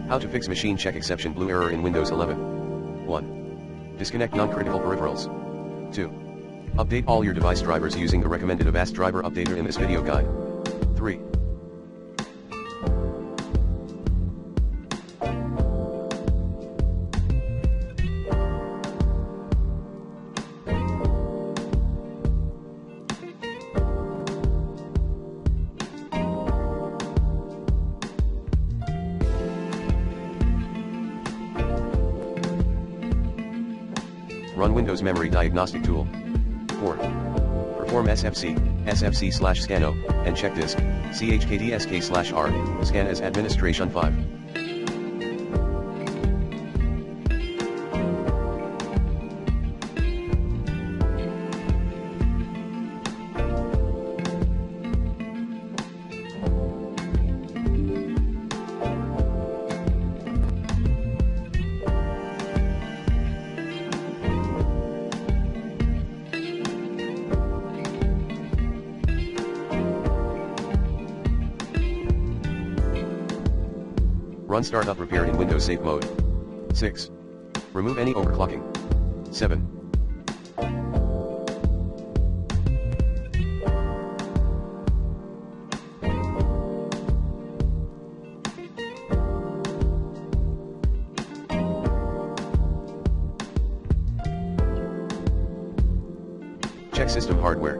How to fix machine check exception blue error in Windows 11. 1. Disconnect non-critical peripherals. 2. Update all your device drivers using the recommended Avast driver updater in this video guide. 3. Run Windows Memory Diagnostic Tool. 4. Perform SFC/SCANO, and check disk, CHKDSK/R, scan as administration 5. Run Startup Repair in Windows Safe Mode. 6. Remove any overclocking. 7. Check system hardware.